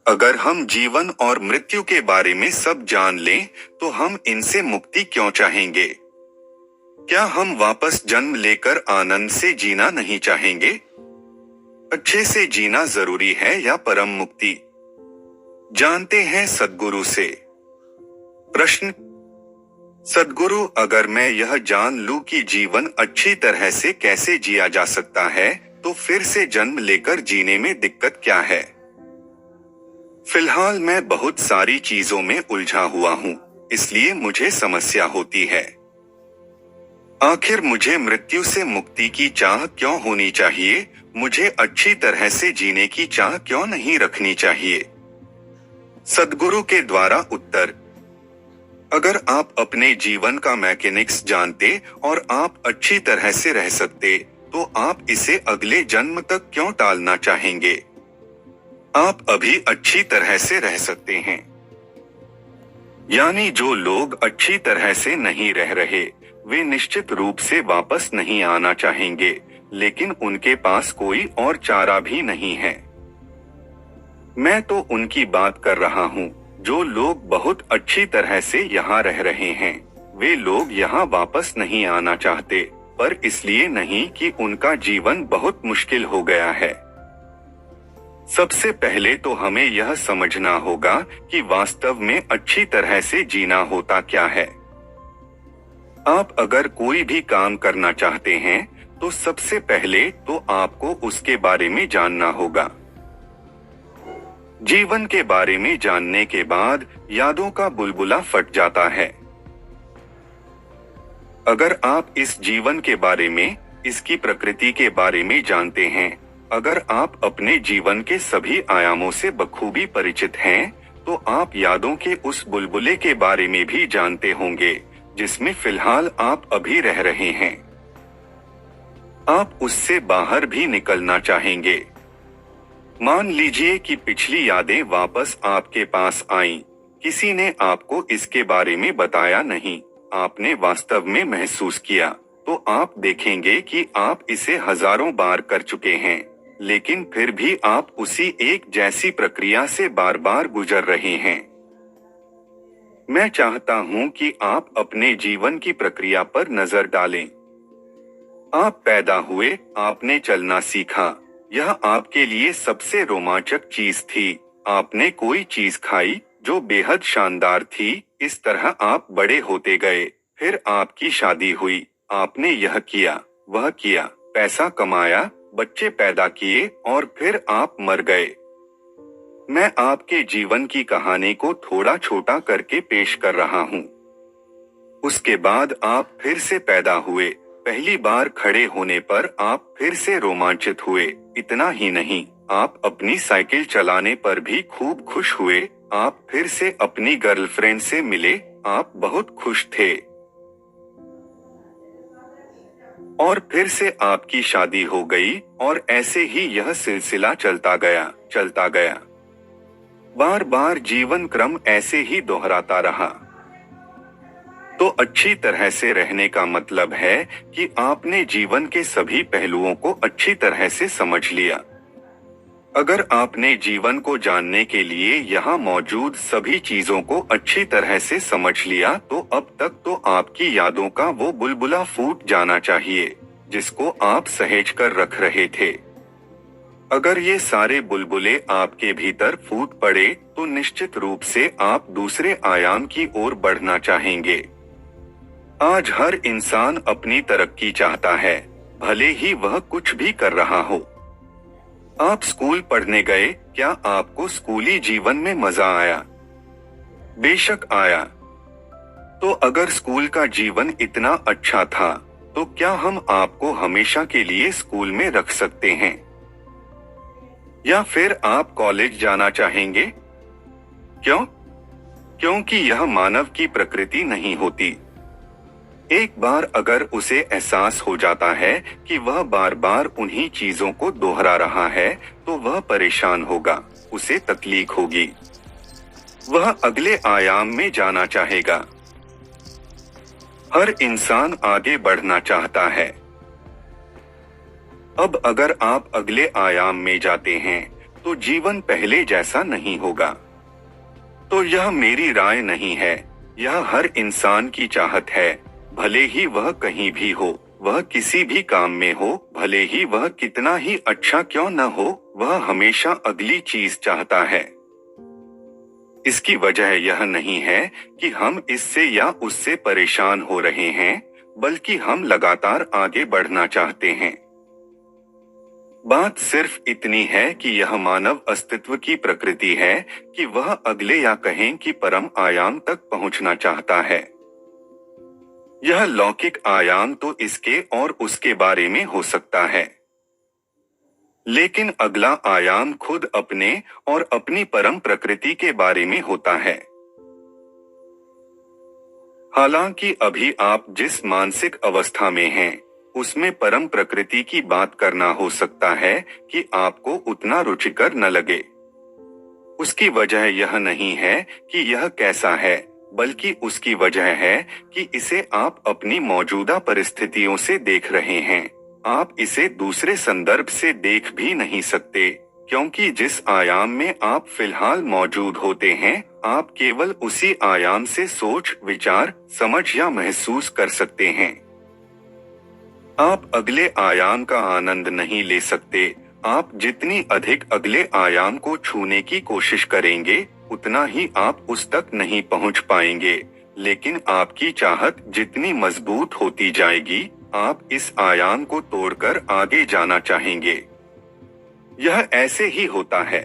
अगर हम जीवन और मृत्यु के बारे में सब जान लें, तो हम इनसे मुक्ति क्यों चाहेंगे? क्या हम वापस जन्म लेकर आनंद से जीना नहीं चाहेंगे? अच्छे से जीना जरूरी है या परम मुक्ति? जानते हैं सद्गुरु से। प्रश्न: सद्गुरु, अगर मैं यह जान लूं कि जीवन अच्छी तरह से कैसे जिया जा सकता है, तो फिर से जन्म लेकर जीने में दिक्कत क्या है? फिलहाल मैं बहुत सारी चीजों में उलझा हुआ हूँ, इसलिए मुझे समस्या होती है। आखिर मुझे मृत्यु से मुक्ति की चाह क्यों होनी चाहिए? मुझे अच्छी तरह से जीने की चाह क्यों नहीं रखनी चाहिए? सद्गुरु के द्वारा उत्तर: अगर आप अपने जीवन का मैकेनिक्स जानते और आप अच्छी तरह से रह सकते, तो आप इसे अगले जन्म तक क्यों टालना चाहेंगे? आप अभी अच्छी तरह से रह सकते हैं। यानी जो लोग अच्छी तरह से नहीं रह रहे, वे निश्चित रूप से वापस नहीं आना चाहेंगे, लेकिन उनके पास कोई और चारा भी नहीं है। मैं तो उनकी बात कर रहा हूँ, जो लोग बहुत अच्छी तरह से यहाँ रह रहे हैं। वे लोग यहाँ वापस नहीं आना चाहते, पर इसलिए नहीं कि उनका जीवन बहुत मुश्किल हो गया है। सबसे पहले तो हमें यह समझना होगा कि वास्तव में अच्छी तरह से जीना होता क्या है। आप अगर कोई भी काम करना चाहते हैं, तो सबसे पहले तो आपको उसके बारे में जानना होगा। जीवन के बारे में जानने के बाद यादों का बुलबुला फट जाता है। अगर आप इस जीवन के बारे में, इसकी प्रकृति के बारे में जानते हैं, अगर आप अपने जीवन के सभी आयामों से बखूबी परिचित हैं, तो आप यादों के उस बुलबुले के बारे में भी जानते होंगे, जिसमें फिलहाल आप अभी रह रहे हैं। आप उससे बाहर भी निकलना चाहेंगे। मान लीजिए कि पिछली यादें वापस आपके पास आईं, किसी ने आपको इसके बारे में बताया नहीं, आपने वास्तव में महसूस किया, तो आप देखेंगे कि आप इसे हजारों बार कर चुके हैं, लेकिन फिर भी आप उसी एक जैसी प्रक्रिया से बार बार गुजर रहे हैं। मैं चाहता हूं कि आप अपने जीवन की प्रक्रिया पर नजर डालें। आप पैदा हुए, आपने चलना सीखा, यह आपके लिए सबसे रोमांचक चीज थी। आपने कोई चीज खाई जो बेहद शानदार थी, इस तरह आप बड़े होते गए। फिर आपकी शादी हुई, आपने यह किया, वह किया, पैसा कमाया, बच्चे पैदा किए और फिर आप मर गए। मैं आपके जीवन की कहानी को थोड़ा छोटा करके पेश कर रहा हूँ। उसके बाद आप फिर से पैदा हुए, पहली बार खड़े होने पर आप फिर से रोमांचित हुए। इतना ही नहीं, आप अपनी साइकिल चलाने पर भी खूब खुश हुए। आप फिर से अपनी गर्लफ्रेंड से मिले, आप बहुत खुश थे। और फिर से आपकी शादी हो गई और ऐसे ही यह सिलसिला चलता गया। बार बार जीवन क्रम ऐसे ही दोहराता रहा। तो अच्छी तरह से रहने का मतलब है कि आपने जीवन के सभी पहलुओं को अच्छी तरह से समझ लिया। अगर आपने जीवन को जानने के लिए यहाँ मौजूद सभी चीजों को अच्छी तरह से समझ लिया, तो अब तक तो आपकी यादों का वो बुलबुला फूट जाना चाहिए, जिसको आप सहेज कर रख रहे थे। अगर ये सारे बुलबुले आपके भीतर फूट पड़े, तो निश्चित रूप से आप दूसरे आयाम की ओर बढ़ना चाहेंगे। आज हर इंसान अपनी तरक्की चाहता है, भले ही वह कुछ भी कर रहा हो। आप स्कूल पढ़ने गए, क्या आपको स्कूली जीवन में मजा आया? बेशक आया। तो अगर स्कूल का जीवन इतना अच्छा था, तो क्या हम आपको हमेशा के लिए स्कूल में रख सकते हैं? या फिर आप कॉलेज जाना चाहेंगे? क्यों? क्योंकि यह मानव की प्रकृति नहीं होती। एक बार अगर उसे एहसास हो जाता है कि वह बार बार उन्हीं चीजों को दोहरा रहा है, तो वह परेशान होगा, उसे तकलीफ होगी, वह अगले आयाम में जाना चाहेगा। हर इंसान आगे बढ़ना चाहता है। अब अगर आप अगले आयाम में जाते हैं, तो जीवन पहले जैसा नहीं होगा। तो यह मेरी राय नहीं है, यह हर इंसान की चाहत है, भले ही वह कहीं भी हो, वह किसी भी काम में हो, भले ही वह कितना ही अच्छा क्यों न हो, वह हमेशा अगली चीज चाहता है। इसकी वजह यह नहीं है कि हम इससे या उससे परेशान हो रहे हैं, बल्कि हम लगातार आगे बढ़ना चाहते हैं। बात सिर्फ इतनी है कि यह मानव अस्तित्व की प्रकृति है कि वह अगले या कहें कि परम आयाम तक पहुंचना चाहता है। यह लौकिक आयाम तो इसके और उसके बारे में हो सकता है, लेकिन अगला आयाम खुद अपने और अपनी परम प्रकृति के बारे में होता है। हालांकि अभी आप जिस मानसिक अवस्था में हैं, उसमें परम प्रकृति की बात करना हो सकता है कि आपको उतना रुचिकर न लगे। उसकी वजह यह नहीं है कि यह कैसा है, बल्कि उसकी वजह है कि इसे आप अपनी मौजूदा परिस्थितियों से देख रहे हैं। आप इसे दूसरे संदर्भ से देख भी नहीं सकते, क्योंकि जिस आयाम में आप फिलहाल मौजूद होते हैं, आप केवल उसी आयाम से सोच, विचार, समझ या महसूस कर सकते हैं। आप अगले आयाम का आनंद नहीं ले सकते। आप जितनी अधिक अगले आयाम को छूने की कोशिश करेंगे, उतना ही आप उस तक नहीं पहुंच पाएंगे। लेकिन आपकी चाहत जितनी मजबूत होती जाएगी, आप इस आयाम को तोड़कर आगे जाना चाहेंगे। यह ऐसे ही होता है।